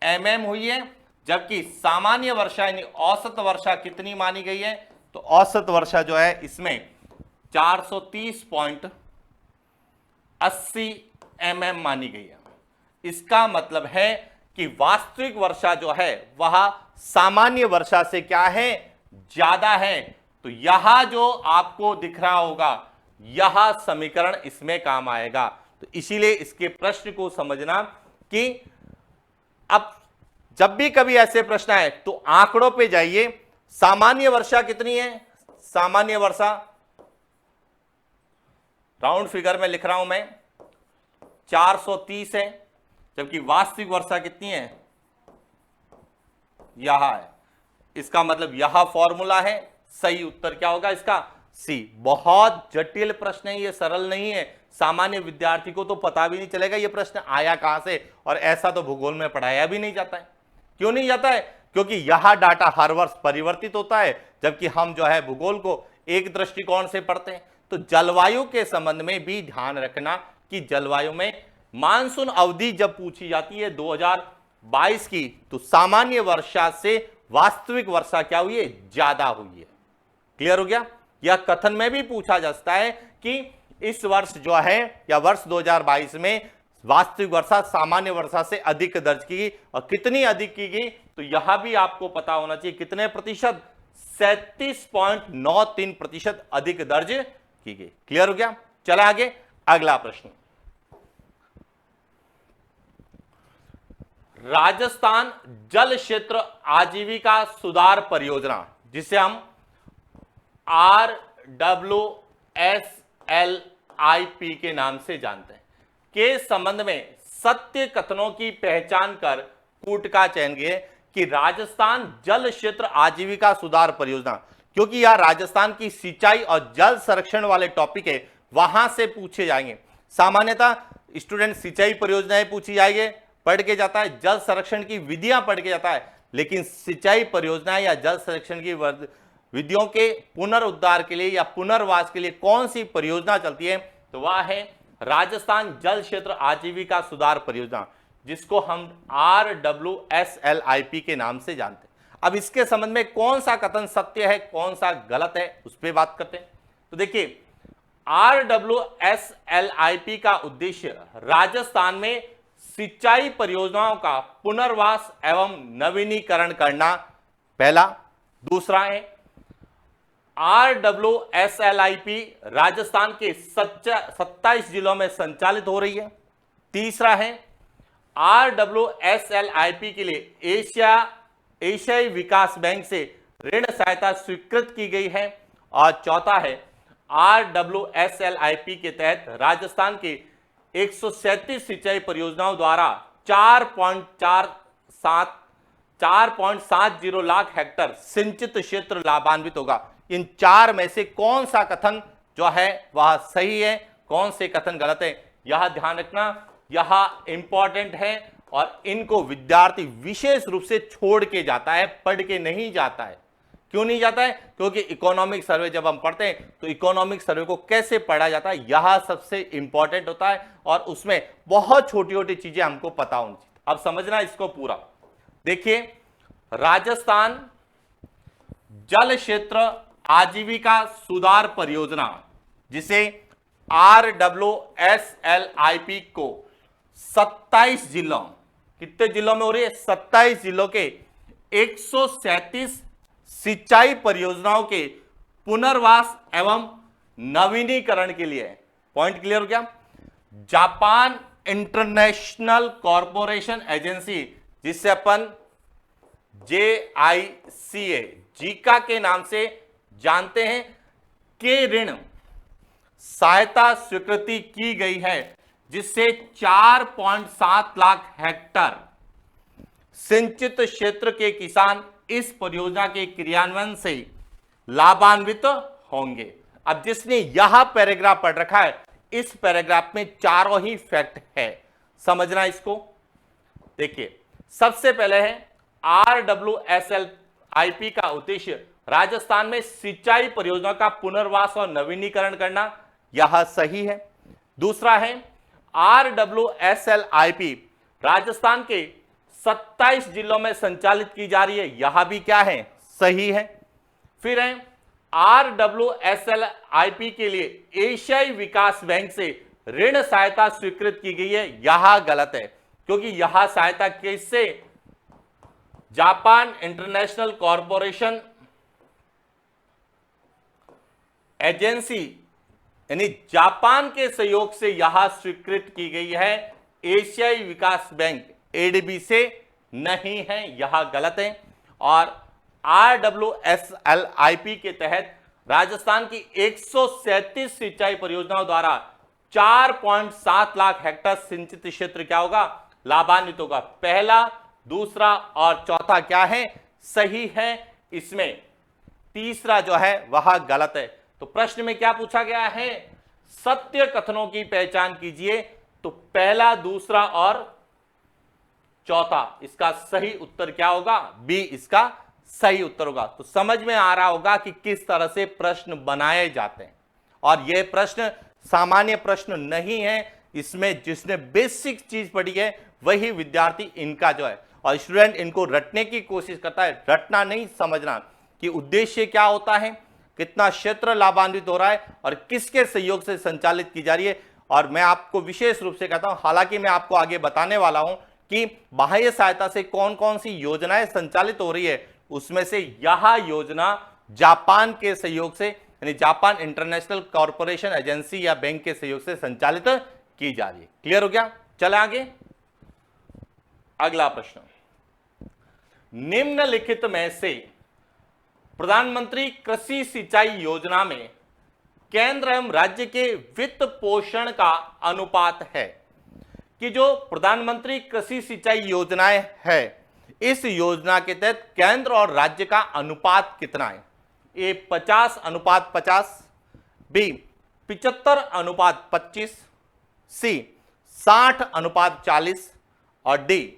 mm हुई है, जबकि सामान्य वर्षा यानी औसत वर्षा कितनी मानी गई है, तो औसत वर्षा जो है इसमें 430.80 mm मानी गई है। इसका मतलब है कि वास्तविक वर्षा जो है वह सामान्य वर्षा से क्या है, ज्यादा है। तो यह जो आपको दिख रहा होगा यह समीकरण इसमें काम आएगा। तो इसीलिए इसके प्रश्न को समझना कि अब जब भी कभी ऐसे प्रश्न आए तो आंकड़ों पे जाइए। सामान्य वर्षा कितनी है, सामान्य वर्षा राउंड फिगर में लिख रहा हूं मैं 430 है, जबकि वास्तविक वर्षा कितनी है, यह है। इसका मतलब यह फॉर्मूला है। सही उत्तर क्या होगा इसका, सी। बहुत जटिल प्रश्न है, ये सरल नहीं है। सामान्य विद्यार्थी को तो पता भी नहीं चलेगा ये प्रश्न आया कहां से, और ऐसा तो भूगोल में पढ़ाया भी नहीं जाता है। क्यों नहीं जाता है, क्योंकि यह डाटा हर वर्ष परिवर्तित होता है, जबकि हम जो है भूगोल को एक दृष्टिकोण से पढ़ते हैं। तो जलवायु के संबंध में भी ध्यान रखना कि जलवायु में मानसून अवधि जब पूछी जाती है 2022 की, तो सामान्य वर्षा से वास्तविक वर्षा क्या हुई है, ज्यादा हुई है। क्लियर हो गया। यह कथन में भी पूछा जा सकता है कि इस वर्ष जो है या वर्ष 2022 में वास्तविक वर्षा सामान्य वर्षा से अधिक दर्ज की गई, और कितनी अधिक की गई, तो यह भी आपको पता होना चाहिए कितने प्रतिशत, 37.93% अधिक दर्ज की गई। क्लियर हो गया। चला आगे, अगला प्रश्न। राजस्थान जल क्षेत्र आजीविका सुधार परियोजना, जिसे हम RWSLIP के नाम से जानते हैं, के संबंध में सत्य कथनों की पहचान कर कूट का चयन किए कि राजस्थान जल क्षेत्र आजीविका सुधार परियोजना, क्योंकि यह राजस्थान की सिंचाई और जल संरक्षण वाले टॉपिक है, वहां से पूछे जाएंगे। सामान्यतः स्टूडेंट सिंचाई परियोजनाएं पूछी जाएंगे, पढ़ के जाता है, जल संरक्षण की विधियां पढ़ के जाता है, लेकिन सिंचाई परियोजना या जल संरक्षण की विधियों के पुनरुद्धार के लिए या पुनर्वास के लिए कौन सी परियोजना चलती है, तो वह है राजस्थान जल क्षेत्र आजीविका सुधार परियोजना, जिसको हम RWSLIP के नाम से जानते हैं। अब इसके संबंध में कौन सा कथन सत्य है, कौन सा गलत है, उस पर बात करते हैं। तो देखिए, RWSLIP का उद्देश्य राजस्थान में सिंचाई परियोजनाओं का पुनर्वास एवं नवीनीकरण करना, पहला। दूसरा है RWSLIP राजस्थान के 27 जिलों में संचालित हो रही है। तीसरा है RWSLIP के लिए एशियाई विकास बैंक से ऋण सहायता स्वीकृत की गई है। और चौथा है RWSLIP के तहत राजस्थान के 137 सिंचाई परियोजनाओं द्वारा 4.70 लाख हेक्टेयर सिंचित क्षेत्र लाभान्वित होगा। इन चार में से कौन सा कथन जो है वह सही है, कौन से कथन गलत है, यह ध्यान रखना, यह इंपॉर्टेंट है। और इनको विद्यार्थी विशेष रूप से छोड़ के जाता है, पढ़ के नहीं जाता है। क्यों नहीं जाता है, क्योंकि इकोनॉमिक सर्वे जब हम पढ़ते हैं तो इकोनॉमिक सर्वे को कैसे पढ़ा जाता है यह सबसे इंपॉर्टेंट होता है, और उसमें बहुत छोटी छोटी चीजें हमको पता होनी चाहिए। अब समझना इसको पूरा। देखिए, राजस्थान जल क्षेत्र आजीविका सुधार परियोजना, जिसे RWSLIP को 27 जिलों, कितने जिलों में हो रही है, 27 जिलों के 137 सिंचाई परियोजनाओं के पुनर्वास एवं नवीनीकरण के लिए। पॉइंट क्लियर हो गया। जापान इंटरनेशनल कॉरपोरेशन एजेंसी, जिसे अपन JICA जीका के नाम से जानते हैं, के ऋण सहायता स्वीकृति की गई है, जिससे 4.7 लाख हेक्टर सिंचित क्षेत्र के किसान इस परियोजना के क्रियान्वयन से लाभान्वित होंगे। अब जिसने यह पैराग्राफ पढ़ रखा है, इस पैराग्राफ में चारों ही फैक्ट है, समझना इसको। देखिए, सबसे पहले है RWSLIP का उद्देश्य राजस्थान में सिंचाई परियोजना का पुनर्वास और नवीनीकरण करना, यह सही है। दूसरा है RWSLIP राजस्थान के 27 जिलों में संचालित की जा रही है, यह भी क्या है, सही है। फिर है RWSLIP के लिए एशियाई विकास बैंक से ऋण सहायता स्वीकृत की गई है, यह गलत है, क्योंकि यह सहायता किससे, जापान इंटरनेशनल कॉरपोरेशन एजेंसी यानी जापान के सहयोग से यह स्वीकृत की गई है, एशियाई विकास बैंक ADB से नहीं है, यह गलत है। और RWSLIP के तहत राजस्थान की 137 सिंचाई परियोजनाओं द्वारा 4.7 लाख हेक्टर सिंचित क्षेत्र क्या होगा, लाभान्वित होगा। पहला, दूसरा और चौथा क्या है, सही है। इसमें तीसरा जो है वह गलत है। तो प्रश्न में क्या पूछा गया है, सत्य कथनों की पहचान कीजिए। तो पहला, दूसरा और चौथा, इसका सही उत्तर क्या होगा, बी इसका सही उत्तर होगा। तो समझ में आ रहा होगा कि किस तरह से प्रश्न बनाए जाते हैं। और यह प्रश्न सामान्य प्रश्न नहीं है, इसमें जिसने बेसिक चीज पढ़ी है वही विद्यार्थी इनका जो है, और स्टूडेंट इनको रटने की कोशिश करता है, रटना नहीं, समझना कि उद्देश्य क्या होता है, कितना क्षेत्र लाभान्वित हो रहा है और किसके सहयोग से संचालित की जा रही है। और मैं आपको विशेष रूप से कहता हूं, हालांकि मैं आपको आगे बताने वाला हूं कि बाह्य सहायता से कौन कौन सी योजनाएं संचालित हो रही है, उसमें से यह योजना जापान के सहयोग से यानी जापान इंटरनेशनल कॉरपोरेशन एजेंसी या बैंक के सहयोग से संचालित की जा रही है। क्लियर हो गया, चले आगे। अगला प्रश्न, निम्नलिखित में से प्रधानमंत्री कृषि सिंचाई योजना में केंद्र एवं राज्य के वित्त पोषण का अनुपात है, कि जो प्रधानमंत्री कृषि सिंचाई योजनाएं है, इस योजना के तहत केंद्र और राज्य का अनुपात कितना है। ए 50:50, बी 75:25, सी 60:40 और डी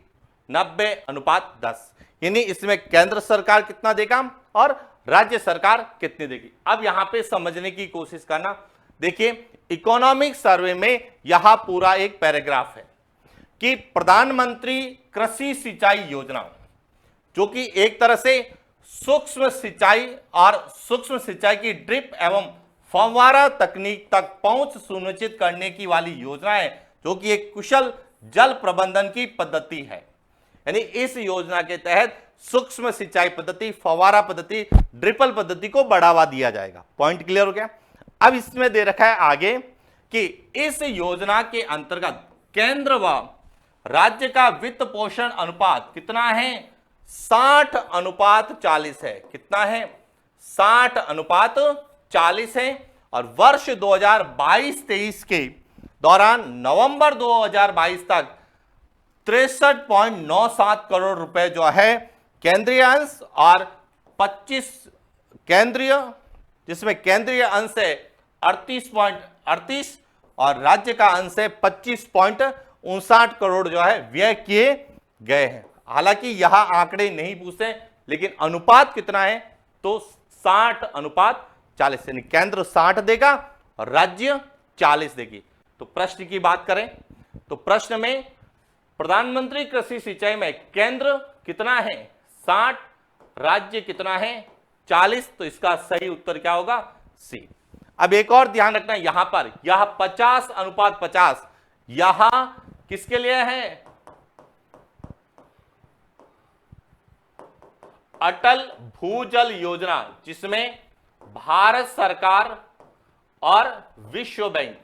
90:10। यानी इसमें केंद्र सरकार कितना देगा और राज्य सरकार कितनी देगी। अब यहां पे समझने की कोशिश करना। देखिए, इकोनॉमिक सर्वे में यह पूरा एक पैराग्राफ है कि प्रधानमंत्री कृषि सिंचाई योजना, जो कि एक तरह से सूक्ष्म सिंचाई और सूक्ष्म सिंचाई की ड्रिप एवं फव्वारा तकनीक तक पहुंच सुनिश्चित करने की वाली योजना है, जो कि एक कुशल जल प्रबंधन की पद्धति है। यानी इस योजना के तहत सूक्ष्म सिंचाई पद्धति, फव्वारा पद्धति, ड्रिपल पद्धति को बढ़ावा दिया जाएगा। पॉइंट क्लियर हो गया। अब इसमें दे रखा है आगे कि इस योजना के अंतर्गत केंद्र व राज्य का वित्त पोषण अनुपात कितना है, 60:40 है। कितना है, 60:40 है। और वर्ष 2022-23 के दौरान नवंबर 2022 तक 63.97 करोड़ रुपए जो है केंद्रीय अंश और 25 केंद्रीय, जिसमें केंद्रीय अंश है 38.38 और राज्य का अंश है 25.59 करोड़ जो है व्यय किए गए हैं। हालांकि यहां आंकड़े नहीं पूछते, लेकिन अनुपात कितना है तो 60:40, यानी केंद्र 60 देगा और राज्य 40 देगी। तो प्रश्न की बात करें तो प्रश्न में प्रधानमंत्री कृषि सिंचाई में केंद्र कितना है, 60, राज्य कितना है 40, तो इसका सही उत्तर क्या होगा? सी। अब एक और ध्यान रखना, यहां पर यह 50:50 यहां किसके लिए है? अटल भूजल योजना, जिसमें भारत सरकार और विश्व बैंक,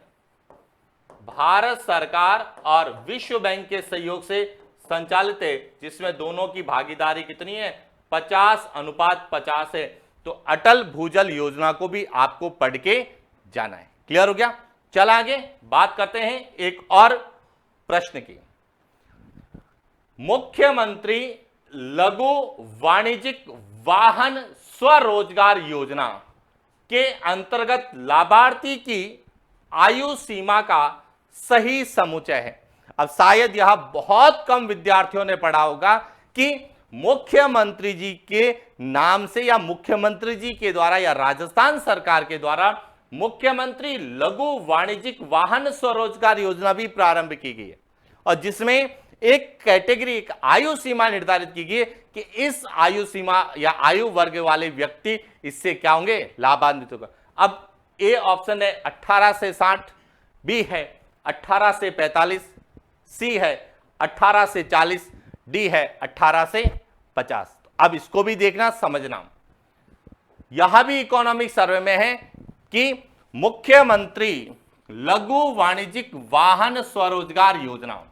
भारत सरकार और विश्व बैंक के सहयोग से संचालित है, जिसमें दोनों की भागीदारी कितनी है? 50:50 है। तो अटल भूजल योजना को भी आपको पढ़ के जाना है। क्लियर हो गया? चल आगे बात करते हैं एक और प्रश्न की। मुख्यमंत्री लघु वाणिज्यिक वाहन स्वरोजगार योजना के अंतर्गत लाभार्थी की आयु सीमा का सही समुच्चय है। अब शायद यह बहुत कम विद्यार्थियों ने पढ़ा होगा कि मुख्यमंत्री जी के नाम से या मुख्यमंत्री जी के द्वारा या राजस्थान सरकार के द्वारा मुख्यमंत्री लघु वाणिज्यिक वाहन स्वरोजगार योजना भी प्रारंभ की गई है, और जिसमें एक कैटेगरी, एक आयु सीमा निर्धारित की गई है कि इस आयु सीमा या आयु वर्ग वाले व्यक्ति इससे क्या होंगे? लाभान्वित होगा। अब ए ऑप्शन है 18 से 60, बी है 18 से 45, सी है 18 से 40, डी है 18 से 50। अब इसको भी देखना, समझना। यह भी इकोनॉमिक सर्वे में है कि मुख्यमंत्री लघु वाणिज्यिक वाहन स्वरोजगार योजना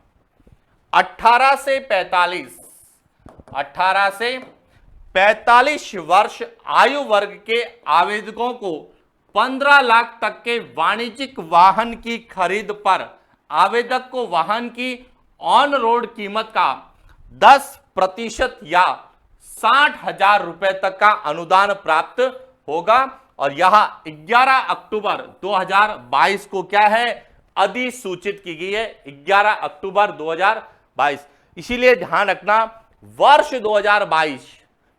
18 से 45 वर्ष आयु वर्ग के आवेदकों को 15 लाख तक के वाणिज्यिक वाहन की खरीद पर आवेदक को वाहन की ऑन रोड कीमत का 10% या 60,000 रुपए तक का अनुदान प्राप्त होगा। और यह 11 अक्टूबर 2022 को क्या है? अधिसूचित की गई है, 11 अक्टूबर 2022। इसीलिए ध्यान रखना, वर्ष 2022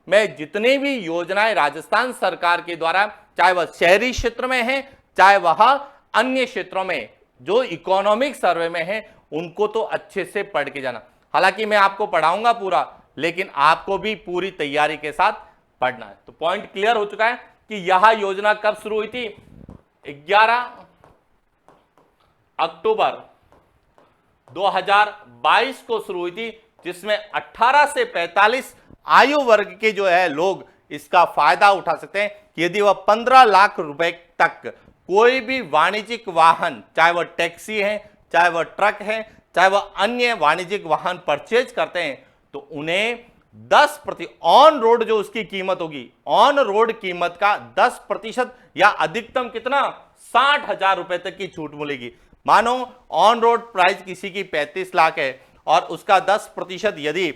में जितनी भी योजनाएं राजस्थान सरकार के द्वारा, चाहे वह शहरी क्षेत्र में है, चाहे वह अन्य क्षेत्रों में जो इकोनॉमिक सर्वे में है, उनको तो अच्छे से पढ़ के जाना। हालांकि मैं आपको पढ़ाऊंगा पूरा, लेकिन आपको भी पूरी तैयारी के साथ पढ़ना है। तो पॉइंट क्लियर हो चुका है कि यह योजना कब शुरू हुई थी? 11 अक्टूबर 2022 को शुरू हुई थी, जिसमें 18 से 45 आयु वर्ग के जो है लोग इसका फायदा उठा सकते हैं। यदि वह 15 लाख रुपए तक कोई भी वाणिज्यिक वाहन, चाहे वह टैक्सी है, चाहे वह ट्रक है, चाहे वह अन्य वाणिज्यिक वाहन परचेज करते हैं, तो उन्हें 10% ऑन रोड जो उसकी कीमत होगी, ऑन रोड कीमत का 10% या अधिकतम कितना? 60,000 रुपए तक की छूट मिलेगी। मानो ऑन रोड प्राइस किसी की 35 लाख है और उसका 10% यदि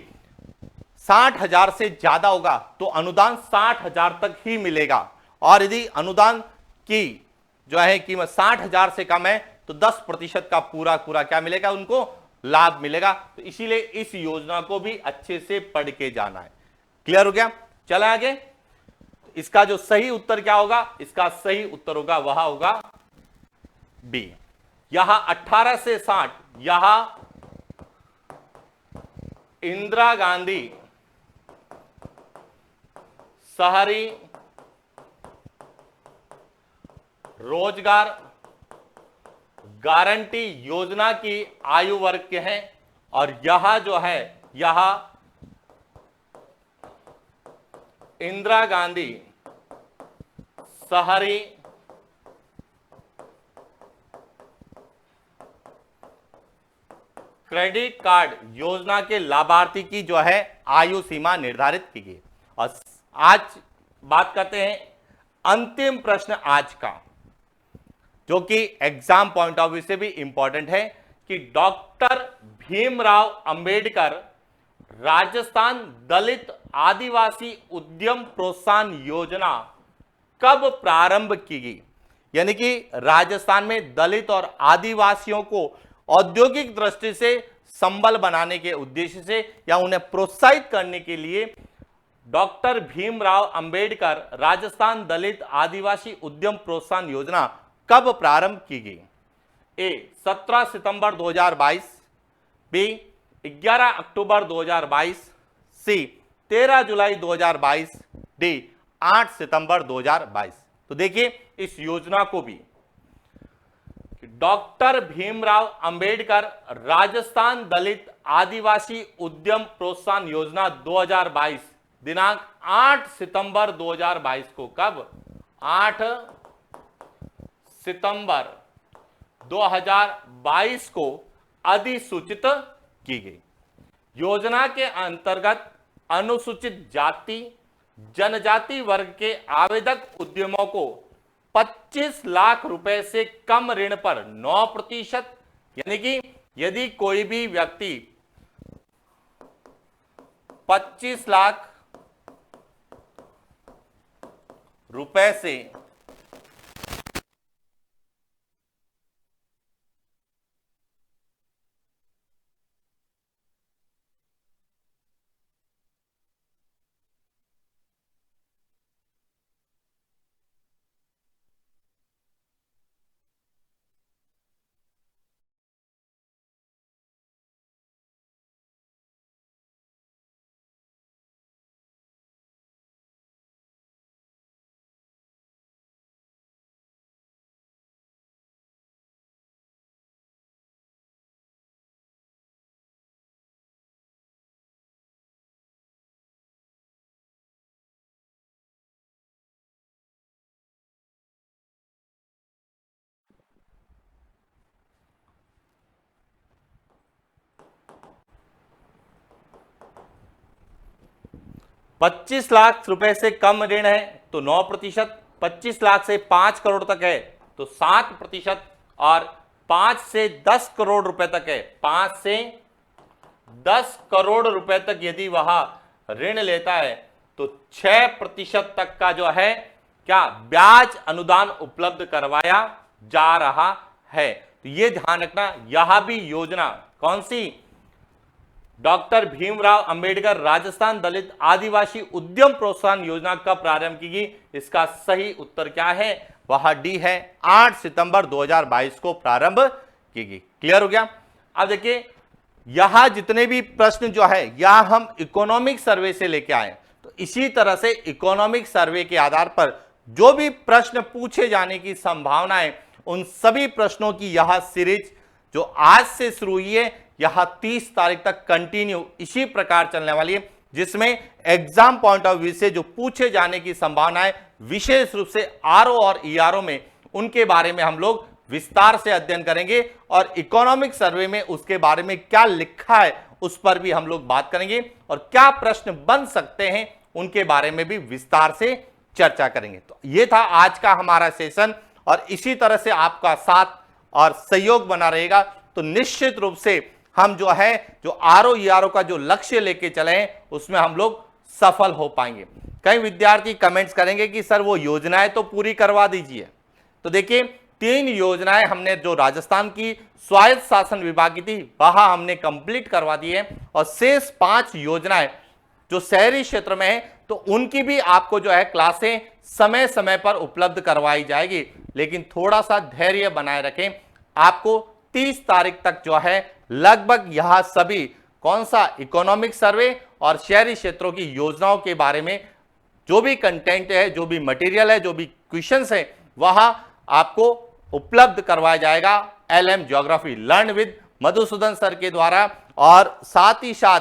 60,000 से ज्यादा होगा तो अनुदान 60,000 तक ही मिलेगा, और यदि अनुदान की जो है कीमत 60,000 से कम है तो 10% का पूरा क्या मिलेगा? उनको लाभ मिलेगा। तो इसीलिए इस योजना को भी अच्छे से पढ़ के जाना है। क्लियर हो गया? चले आगे। इसका जो सही उत्तर क्या होगा? इसका सही उत्तर होगा, वह होगा बी। यहां 18 से 60, यहां इंदिरा गांधी शहरी रोजगार गारंटी योजना की आयु वर्ग के हैं, और यह जो है यह इंदिरा गांधी शहरी क्रेडिट कार्ड योजना के लाभार्थी की जो है आयु सीमा निर्धारित की गई। और आज बात करते हैं अंतिम प्रश्न आज का, जो कि एग्जाम पॉइंट ऑफ व्यू से भी इंपॉर्टेंट है, कि डॉक्टर भीमराव अंबेडकर राजस्थान दलित आदिवासी उद्यम प्रोत्साहन योजना कब प्रारंभ की गई? यानी कि राजस्थान में दलित और आदिवासियों को औद्योगिक दृष्टि से संबल बनाने के उद्देश्य से या उन्हें प्रोत्साहित करने के लिए डॉक्टर भीमराव अंबेडकर राजस्थान दलित आदिवासी उद्यम प्रोत्साहन योजना कब प्रारंभ की गई? ए 17 सितंबर 2022, बी 11 अक्टूबर 2022, सी 13 जुलाई 2022, डी 8 सितंबर 2022। तो देखिए इस योजना को भी डॉक्टर भीमराव अंबेडकर राजस्थान दलित आदिवासी उद्यम प्रोत्साहन योजना 2022 दिनांक 8 सितंबर 2022 को, कब? 8 सितंबर 2022 को अधिसूचित की गई। योजना के अंतर्गत अनुसूचित जाति जनजाति वर्ग के आवेदक उद्यमों को 25 लाख रुपए से कम ऋण पर 9%, यानी कि यदि कोई भी व्यक्ति 25 लाख रुपए से $25 लाख रुपए से कम ऋण है तो 9%, 25 लाख से 5 करोड़ तक है तो 7%, और 5 से 10 करोड़ रुपए तक है, 5 से 10 करोड़ रुपए तक यदि वह ऋण लेता है तो 6% तक का जो है क्या ब्याज अनुदान उपलब्ध करवाया जा रहा है। तो ये ध्यान रखना, यह भी योजना कौन सी? डॉक्टर भीमराव अंबेडकर राजस्थान दलित आदिवासी उद्यम प्रोत्साहन योजना का प्रारंभ की गई। इसका सही उत्तर क्या है? वह डी है, 8 सितंबर 2022 को प्रारंभ की गई। क्लियर हो गया? अब देखिए यहां जितने भी प्रश्न जो है यह हम इकोनॉमिक सर्वे से लेके आए, तो इसी तरह से इकोनॉमिक सर्वे के आधार पर जो भी प्रश्न पूछे जाने की संभावना है उन सभी प्रश्नों की यह सीरीज जो आज से शुरू हुई है यह 30 तारीख तक कंटिन्यू इसी प्रकार चलने वाली है, जिसमें एग्जाम पॉइंट ऑफ व्यू से जो पूछे जाने की संभावना है विशेष रूप से आरओ और ईआरओ में, उनके बारे में हम लोग विस्तार से अध्ययन करेंगे और इकोनॉमिक सर्वे में उसके बारे में क्या लिखा है उस पर भी हम लोग बात करेंगे और क्या प्रश्न बन सकते हैं उनके बारे में भी विस्तार से चर्चा करेंगे। तो ये था आज का हमारा सेशन और इसी तरह से आपका साथ और सहयोग बना रहेगा तो निश्चित रूप से हम जो है जो आरओ ईआरओ का जो लक्ष्य लेके चले हैं उसमें हम लोग सफल हो पाएंगे। कई विद्यार्थी कमेंट्स करेंगे कि सर वो योजनाएं तो पूरी करवा दीजिए। तो देखिए 3 योजनाएं हमने जो राजस्थान की स्वायत्त शासन विभाग की थी वह हमने कंप्लीट करवा दी है और शेष 5 योजनाएं जो शहरी क्षेत्र में है तो उनकी भी आपको जो है क्लासें समय समय पर उपलब्ध करवाई जाएगी, लेकिन थोड़ा सा धैर्य बनाए रखें। आपको 30 तारीख तक जो है लगभग यह सभी कौन सा इकोनॉमिक सर्वे और शहरी क्षेत्रों की योजनाओं के बारे में जो भी कंटेंट है, जो भी मटेरियल है, जो भी क्वेश्चंस है वह आपको उपलब्ध करवाया जाएगा LM geography learn with Madhusudan sir के द्वारा। और साथ ही साथ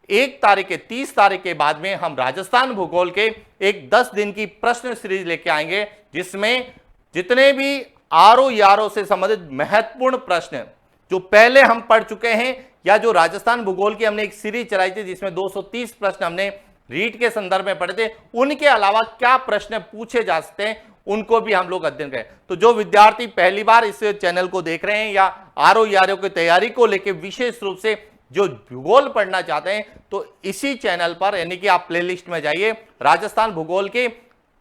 1 तारीख के 30 तारीख के बाद में हम राजस्थान भूगोल के एक 10 दिन की प्रश्न सीरीज लेके आएंगे, जिसमें जितने भी आरओ ईआरओ से संबंधित महत्वपूर्ण प्रश्न जो पहले हम पढ़ चुके हैं या जो राजस्थान भूगोल की हमने एक सीरीज चलाई थी जिसमें 230 प्रश्न हमने रीट के संदर्भ में पढ़े थे, उनके अलावा क्या प्रश्न पूछे जा सकते हैं उनको भी हम लोग अध्ययन करें। तो जो विद्यार्थी पहली बार इस चैनल को देख रहे हैं या आरओ ईआरओ की तैयारी को लेकर विशेष रूप से जो भूगोल पढ़ना चाहते हैं तो इसी चैनल पर यानी कि आप प्लेलिस्ट में जाइए, राजस्थान भूगोल के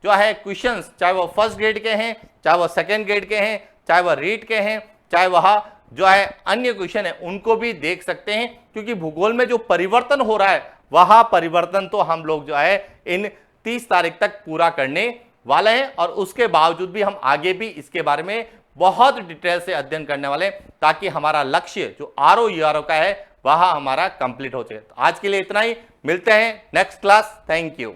जो है क्वेश्चंस चाहे वो फर्स्ट ग्रेड के हैं, चाहे वो सेकेंड ग्रेड के हैं, चाहे वह रीट के हैं, चाहे वह जो है अन्य क्वेश्चन है उनको भी देख सकते हैं, क्योंकि भूगोल में जो परिवर्तन हो रहा है वह परिवर्तन तो हम लोग जो है इन 30 तारीख तक पूरा करने वाले हैं और उसके बावजूद भी हम आगे भी इसके बारे में बहुत डिटेल से अध्ययन करने वाले हैं ताकि हमारा लक्ष्य जो आरओ ईआरओ का है वह हमारा कंप्लीट हो जाए। आज के लिए इतना ही, मिलते हैं नेक्स्ट क्लास। Thank you.